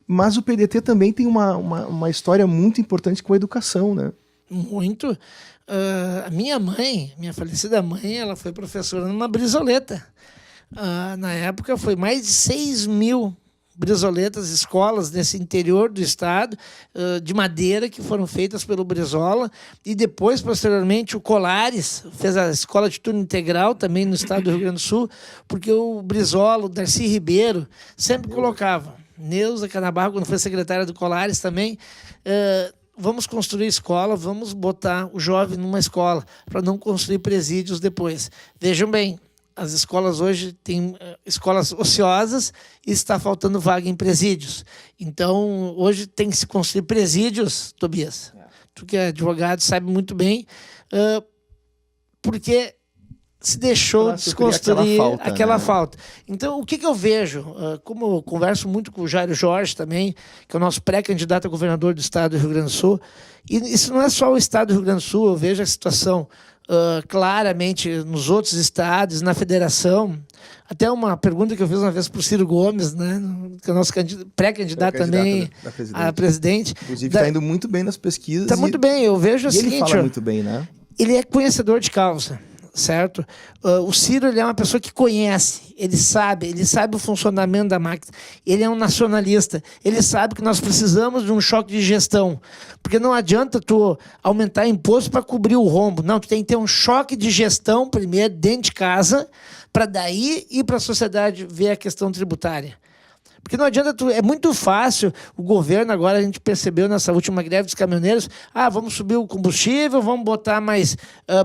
Mas o PDT também tem uma história muito importante com a educação, né? Muito. A minha mãe, minha falecida mãe, ela foi professora numa Brizoleta. Na época foi mais de 6.000 brisoletas, escolas nesse interior do estado, de madeira, que foram feitas pelo Brizola, e depois, posteriormente, o Colares fez a escola de turno integral também no estado do Rio Grande do Sul, porque o Brizola, o Darcy Ribeiro, sempre colocava, Neuza Canabarro, quando foi secretária do Colares também, vamos construir escola, vamos botar o jovem numa escola, para não construir presídios depois. Vejam bem, as escolas hoje têm escolas ociosas e está faltando vaga em presídios. Então, hoje tem que se construir presídios, Tobias. Tu que é advogado sabe muito bem, porque se deixou desconstruir aquela falta. Então, o que eu vejo? Como eu converso muito com o Jairo Jorge também, que é o nosso pré-candidato a governador do estado do Rio Grande do Sul, e isso não é só o estado do Rio Grande do Sul, eu vejo a situação claramente nos outros estados, na federação. Até uma pergunta que eu fiz uma vez para o Ciro Gomes, né, que é o nosso pré-candidato também a presidente. Inclusive está indo muito bem nas pesquisas. Está muito bem, eu vejo o seguinte... ele fala muito bem, né? Ele é conhecedor de causa, certo? O Ciro, ele é uma pessoa que conhece, ele sabe o funcionamento da máquina, ele é um nacionalista, ele sabe que nós precisamos de um choque de gestão, porque não adianta tu aumentar imposto para cobrir o rombo, não, tu tem que ter um choque de gestão primeiro dentro de casa, para daí ir para a sociedade ver a questão tributária. Porque não adianta é muito fácil, o governo agora, a gente percebeu nessa última greve dos caminhoneiros, vamos subir o combustível, vamos botar mais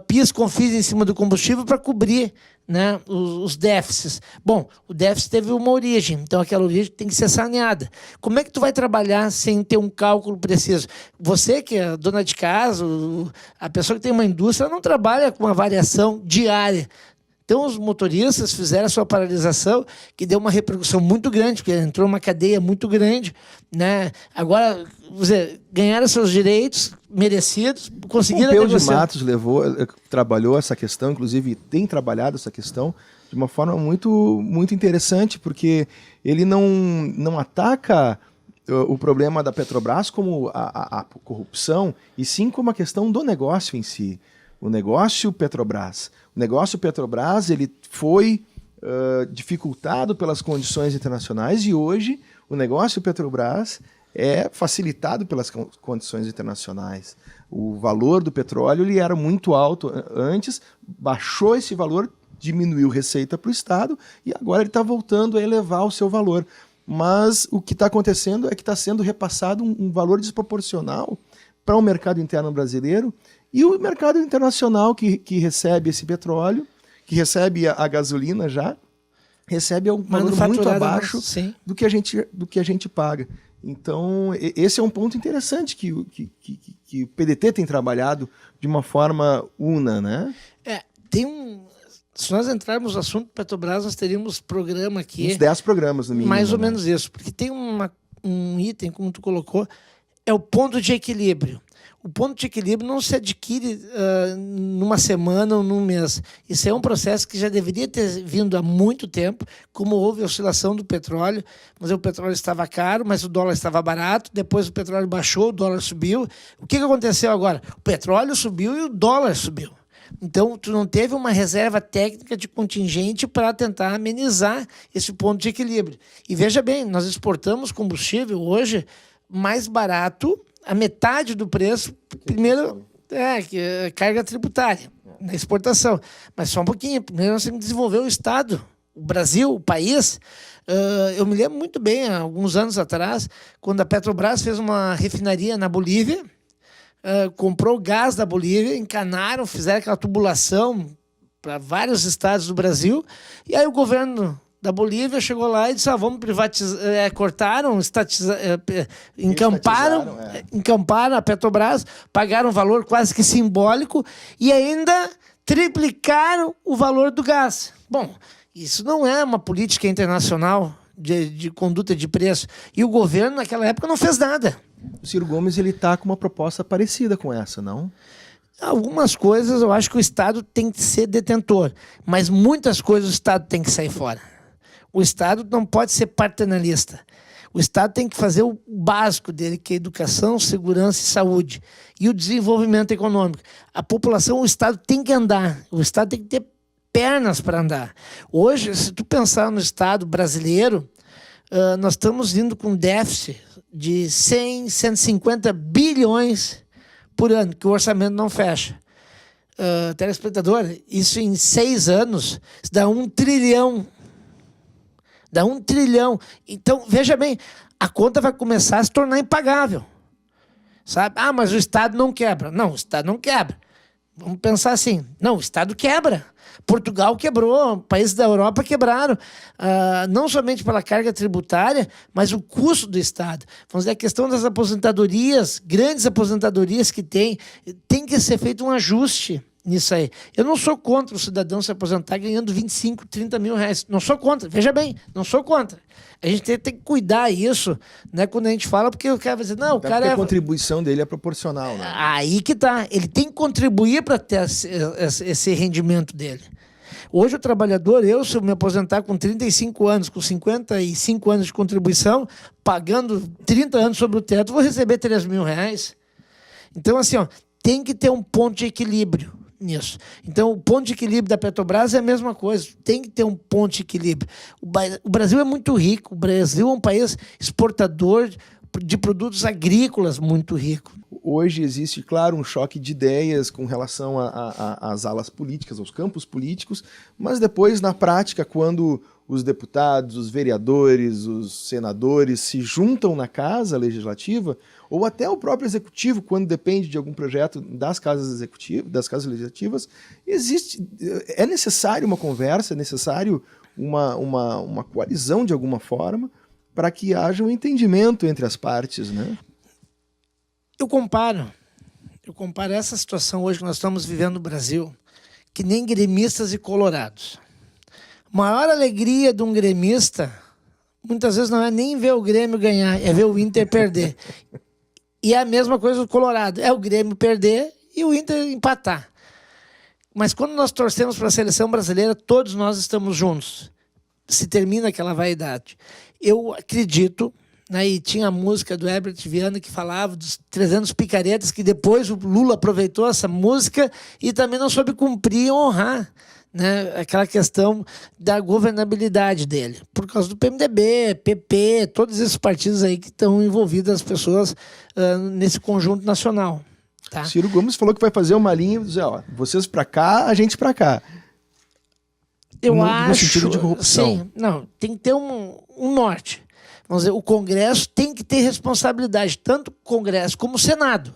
PIS, COFINS em cima do combustível para cobrir, né, os déficits. Bom, o déficit teve uma origem, então aquela origem tem que ser saneada. Como é que tu vai trabalhar sem ter um cálculo preciso? Você que é dona de casa, a pessoa que tem uma indústria, não trabalha com uma variação diária. Então, os motoristas fizeram a sua paralisação, que deu uma repercussão muito grande, porque entrou uma cadeia muito grande, né? Agora, ganharam seus direitos merecidos, conseguiram negociar. O Peu de Matos trabalhou essa questão, inclusive tem trabalhado essa questão de uma forma muito, muito interessante, porque ele não ataca o problema da Petrobras como a corrupção, e sim como a questão do negócio em si. O negócio Petrobras. O negócio Petrobras ele foi dificultado pelas condições internacionais e hoje o negócio Petrobras é facilitado pelas condições internacionais. O valor do petróleo ele era muito alto antes, baixou esse valor, diminuiu receita para o Estado e agora ele está voltando a elevar o seu valor. Mas o que está acontecendo é que está sendo repassado um valor desproporcional para o mercado interno brasileiro. E o mercado internacional que recebe esse petróleo, que recebe a gasolina já, recebe um valor muito abaixo do que a gente paga. Então, esse é um ponto interessante que o PDT tem trabalhado de uma forma una, né? Se nós entrarmos no assunto Petrobras, nós teríamos programa aqui... Uns 10 programas, no mínimo. Mais ou menos isso, porque tem um item, como tu colocou, é o ponto de equilíbrio. O ponto de equilíbrio não se adquire numa semana ou num mês. Isso é um processo que já deveria ter vindo há muito tempo, como houve a oscilação do petróleo, mas o petróleo estava caro, mas o dólar estava barato, depois o petróleo baixou, o dólar subiu. O que aconteceu agora? O petróleo subiu e o dólar subiu. Então, tu não teve uma reserva técnica de contingente para tentar amenizar esse ponto de equilíbrio. E veja bem, nós exportamos combustível hoje mais barato, a metade do preço, primeiro, carga tributária na exportação. Mas só um pouquinho, primeiro nós temos que desenvolver o Estado, o Brasil, o país. Eu me lembro muito bem, há alguns anos atrás, quando a Petrobras fez uma refinaria na Bolívia, comprou gás da Bolívia, encanaram, fizeram aquela tubulação para vários estados do Brasil, e aí o governo da Bolívia chegou lá e disse, vamos privatizar, cortaram, encamparam a Petrobras, pagaram um valor quase que simbólico e ainda triplicaram o valor do gás. Bom, isso não é uma política internacional de conduta de preço. E o governo, naquela época, não fez nada. O Ciro Gomes está com uma proposta parecida com essa, não? Algumas coisas eu acho que o Estado tem que ser detentor, mas muitas coisas o Estado tem que sair fora. O Estado não pode ser paternalista. O Estado tem que fazer o básico dele, que é educação, segurança e saúde. E o desenvolvimento econômico. A população, o Estado tem que andar. O Estado tem que ter pernas para andar. Hoje, se tu pensar no Estado brasileiro, nós estamos indo com déficit de 100, 150 bilhões por ano, que o orçamento não fecha. Telespectador, isso em 6 anos, isso dá 1 trilhão. Dá 1 trilhão. Então, veja bem, a conta vai começar a se tornar impagável. Sabe? Ah, mas o Estado não quebra. Não, o Estado não quebra. Vamos pensar assim. Não, o Estado quebra. Portugal quebrou, países da Europa quebraram, não somente pela carga tributária, mas o custo do Estado. Vamos dizer, a questão das aposentadorias, grandes aposentadorias que tem que ser feito um ajuste nisso aí. Eu não sou contra o cidadão se aposentar ganhando 25, 30 mil reais. Não sou contra, veja bem, não sou contra. A gente tem que cuidar isso, né, quando a gente fala, porque o cara vai dizer, não, o cara a contribuição dele é proporcional, né? Aí que tá. Ele tem que contribuir para ter esse rendimento dele. Hoje o trabalhador, se eu me aposentar com 35 anos, com 55 anos de contribuição, pagando 30 anos sobre o teto, vou receber 3 mil reais. Então, assim, tem que ter um ponto de equilíbrio nisso. Então, o ponto de equilíbrio da Petrobras é a mesma coisa. Tem que ter um ponto de equilíbrio. O Brasil é muito rico. O Brasil é um país exportador de produtos agrícolas muito rico. Hoje existe, claro, um choque de ideias com relação às alas políticas, aos campos políticos, mas depois, na prática, quando os deputados, os vereadores, os senadores se juntam na Casa Legislativa, ou até o próprio Executivo, quando depende de algum projeto das casas legislativas, é necessário uma conversa, é necessário uma coalizão de alguma forma, para que haja um entendimento entre as partes, né? Eu comparo essa situação hoje que nós estamos vivendo no Brasil, que nem gremistas e colorados. A maior alegria de um gremista, muitas vezes não é nem ver o Grêmio ganhar, é ver o Inter perder. E é a mesma coisa do Colorado, é o Grêmio perder e o Inter empatar. Mas quando nós torcemos para a seleção brasileira, todos nós estamos juntos. Se termina aquela vaidade. Eu acredito, né, e tinha a música do Herbert Viana que falava dos 300 picaretas, que depois o Lula aproveitou essa música e também não soube cumprir e honrar, né, aquela questão da governabilidade dele, por causa do PMDB, PP, todos esses partidos aí que estão envolvidos, as pessoas nesse conjunto nacional. Tá? Ciro Gomes falou que vai fazer uma linha e dizer, vocês para cá, a gente para cá. Eu acho, no sentido de corrupção. Sim, não, tem que ter um norte. Vamos dizer, o Congresso tem que ter responsabilidade, tanto o Congresso como o Senado.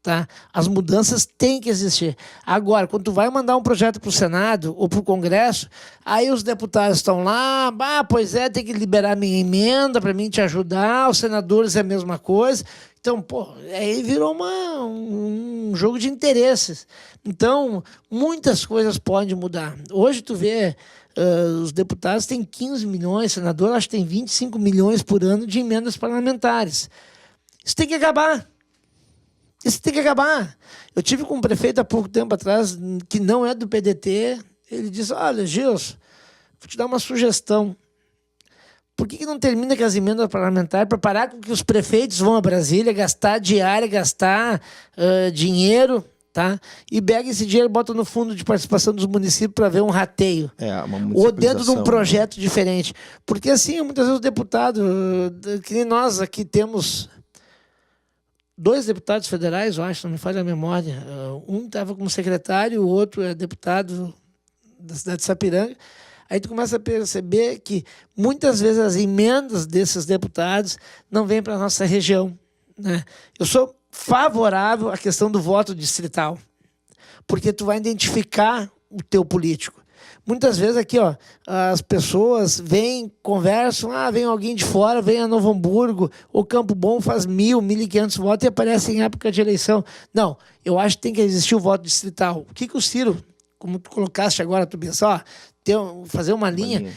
Tá? As mudanças têm que existir. Agora, quando tu vai mandar um projeto para o Senado ou para o Congresso, aí os deputados estão lá, pois é, tem que liberar minha emenda para mim te ajudar, os senadores é a mesma coisa. Então, aí virou um jogo de interesses. Então, muitas coisas podem mudar. Hoje tu vê, os deputados têm 15 milhões, senador acho que tem 25 milhões por ano de emendas parlamentares. Isso tem que acabar. Isso tem que acabar. Eu tive com um prefeito há pouco tempo atrás, que não é do PDT, ele disse, olha, Gilson, vou te dar uma sugestão. Por que não termina com as emendas parlamentares para parar com que os prefeitos vão a Brasília gastar diária, gastar dinheiro, tá? E pega esse dinheiro e bota no fundo de participação dos municípios para ver um rateio. Ou dentro de um projeto diferente. Porque assim, muitas vezes os deputados, que nem nós aqui temos 2 deputados federais, eu acho, não me falha a memória. Um estava como secretário, o outro é deputado da cidade de Sapiranga. Aí tu começa a perceber que muitas vezes as emendas desses deputados não vêm para a nossa região, né? Eu sou favorável à questão do voto distrital, porque tu vai identificar o teu político. Muitas vezes aqui, as pessoas vêm, conversam, vem alguém de fora, vem a Novo Hamburgo, ou Campo Bom faz 1.000, 1.500 votos e aparece em época de eleição. Não, eu acho que tem que existir o voto distrital. O que o Ciro, como tu colocaste agora, tu pensa, fazer uma linha,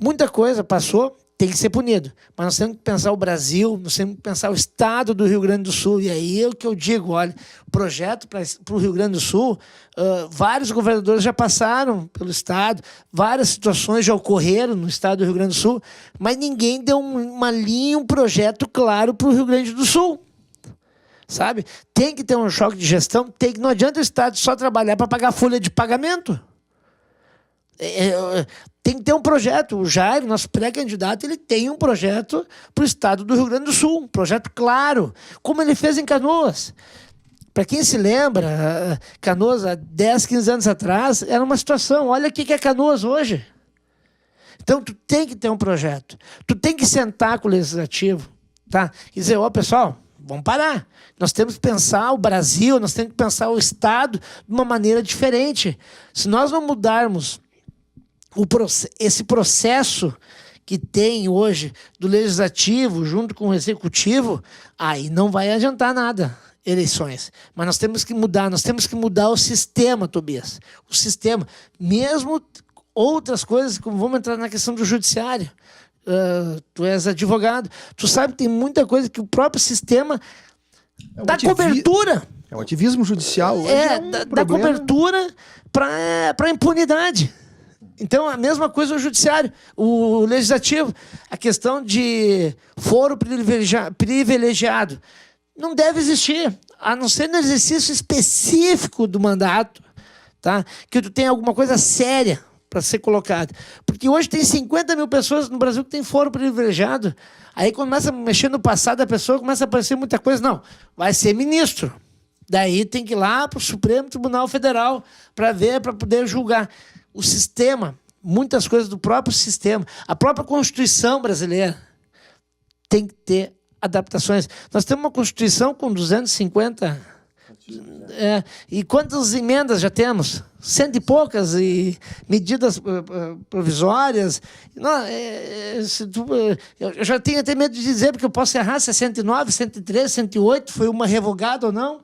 muita coisa passou, tem que ser punido. Mas nós temos que pensar o Brasil, nós temos que pensar o estado do Rio Grande do Sul. E aí é o que eu digo, olha, o projeto para o Rio Grande do Sul, vários governadores já passaram pelo estado, várias situações já ocorreram no estado do Rio Grande do Sul, mas ninguém deu uma linha, um projeto claro para o Rio Grande do Sul. Sabe? Tem que ter um choque de gestão, não adianta o estado só trabalhar para pagar folha de pagamento. Tem que ter um projeto. O Jair, nosso pré-candidato, ele tem um projeto para o estado do Rio Grande do Sul, um projeto claro, como ele fez em Canoas. Para quem se lembra, Canoas, há 10, 15 anos atrás, era uma situação. Olha o que é Canoas hoje. Então, tu tem que ter um projeto. Tu tem que sentar com o legislativo, tá? E dizer, pessoal, vamos parar. Nós temos que pensar o Brasil, nós temos que pensar o estado de uma maneira diferente. Se nós não mudarmos esse processo que tem hoje do legislativo junto com o executivo, aí não vai adiantar nada eleições. Mas nós temos que mudar o sistema, Tobias. O sistema, mesmo outras coisas, como vamos entrar na questão do judiciário. Tu és advogado, tu sabe que tem muita coisa que o próprio sistema dá cobertura. É o ativismo judicial. Dá cobertura para impunidade. Então, a mesma coisa o judiciário, o legislativo. A questão de foro privilegiado não deve existir, a não ser no exercício específico do mandato, tá? Que tu tem alguma coisa séria para ser colocada. Porque hoje tem 50 mil pessoas no Brasil que tem foro privilegiado. Aí começa a mexer no passado da pessoa, começa a aparecer muita coisa. Não, vai ser ministro. Daí tem que ir lá para o Supremo Tribunal Federal para ver, para poder julgar. O sistema, muitas coisas do próprio sistema, a própria Constituição brasileira tem que ter adaptações. Nós temos uma Constituição com 250... e quantas emendas já temos? 100 e poucas, e medidas provisórias. Não, eu já tenho até medo de dizer, porque eu posso errar, 69, 103, 108, foi uma revogada ou não.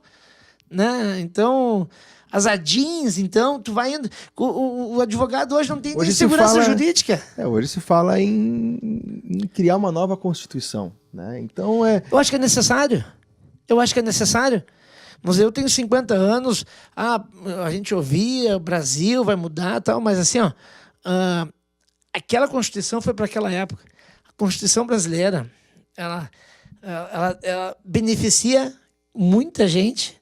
Né? Então, as ADINs, então, tu vai indo. O advogado hoje não tem nem segurança jurídica. Hoje se fala em criar uma nova Constituição. Né? Então, eu acho que é necessário. Mas eu tenho 50 anos, a gente ouvia, o Brasil vai mudar, tal, mas assim, aquela Constituição foi para aquela época. A Constituição brasileira, ela beneficia muita gente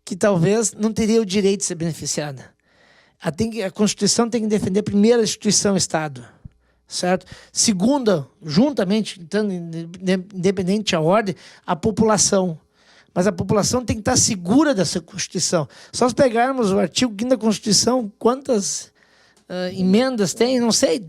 que talvez não teria o direito de ser beneficiada. A Constituição tem que defender, primeiro, a instituição Estado, certo? Segunda, juntamente, então, independente da ordem, a população. Mas a população tem que estar segura dessa Constituição. Só se pegarmos o artigo 5º da Constituição, quantas emendas tem? Não sei.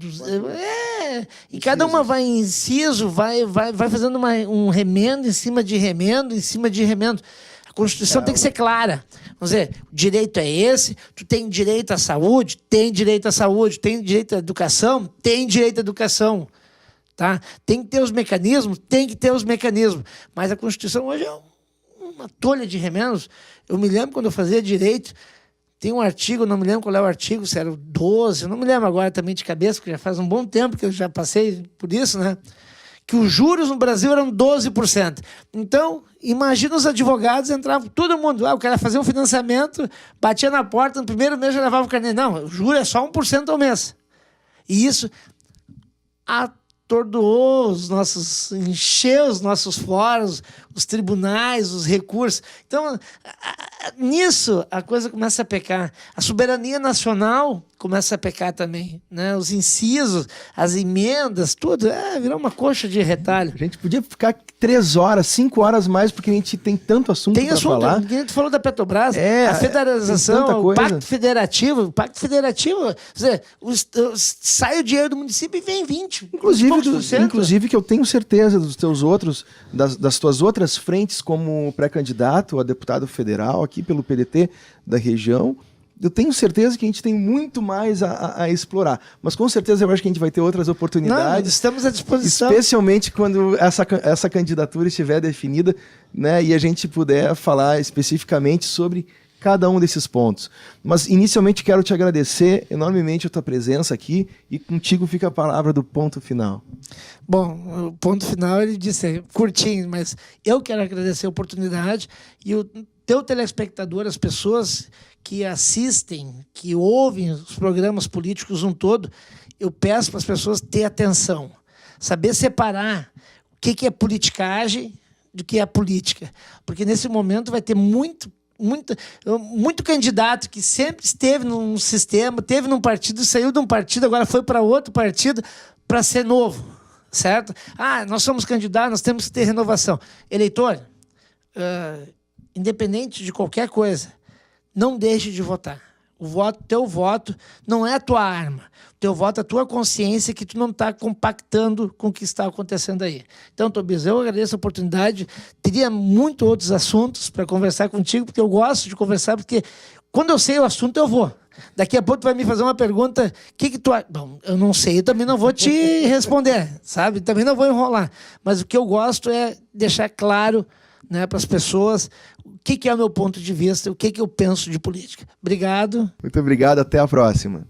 E cada uma vai em inciso, vai fazendo um remendo em cima de remendo, em cima de remendo. A Constituição tem que ser clara. Vamos dizer, o direito é esse, tu tem direito à saúde, tem direito à saúde, tem direito à educação, tem direito à educação. Tá? Tem que ter os mecanismos, Mas a Constituição hoje é uma tolha de remendos. Eu me lembro quando eu fazia direito, tem um artigo, não me lembro qual é o artigo, se era o 12, eu não me lembro agora também de cabeça, porque já faz um bom tempo que eu já passei por isso, né? Que os juros no Brasil eram 12%. Então, imagina os advogados, entravam todo mundo, o cara fazia um financiamento, batia na porta, no primeiro mês já levava o carnê. Não, o juro é só 1% ao mês. E isso atordoou encheu os nossos fóruns, os tribunais, os recursos. Então, nisso a coisa começa a pecar. A soberania nacional começa a pecar também, né? Os incisos, as emendas, tudo, virou uma coxa de retalho. A gente podia ficar 3 horas, 5 horas mais, porque a gente tem tanto assunto para falar. A gente falou da Petrobras, a federalização, o Pacto Federativo. Quer dizer, sai o dinheiro do município e vem 20%. Inclusive que eu tenho certeza das tuas outras frentes como pré-candidato a deputado federal aqui pelo PDT da região. Eu tenho certeza que a gente tem muito mais a explorar. Mas com certeza eu acho que a gente vai ter outras oportunidades. Não, estamos à disposição. Especialmente quando essa candidatura estiver definida, né, e a gente puder falar especificamente sobre cada um desses pontos. Mas, inicialmente, quero te agradecer enormemente a tua presença aqui e contigo fica a palavra do ponto final. Bom, o ponto final, ele disse curtinho, mas eu quero agradecer a oportunidade e o teu telespectador, as pessoas que assistem, que ouvem os programas políticos um todo, eu peço para as pessoas ter atenção, saber separar o que é politicagem do que é a política, porque nesse momento vai ter muito candidato que sempre esteve num sistema, teve num partido, saiu de um partido, agora foi para outro partido para ser novo, certo? Nós somos candidatos, nós temos que ter renovação. Eleitor, independente de qualquer coisa, não deixe de votar. Teu voto não é a tua arma. O teu voto é a tua consciência que tu não está compactando com o que está acontecendo aí. Então, Tobias, eu agradeço a oportunidade. Teria muitos outros assuntos para conversar contigo, porque eu gosto de conversar, porque quando eu sei o assunto, eu vou. Daqui a pouco tu vai me fazer uma pergunta, o que tu... Bom, eu não sei, eu também não vou te responder, sabe? Também não vou enrolar. Mas o que eu gosto é deixar claro, né, para as pessoas o que é o meu ponto de vista, o que eu penso de política. Obrigado. Muito obrigado, até a próxima.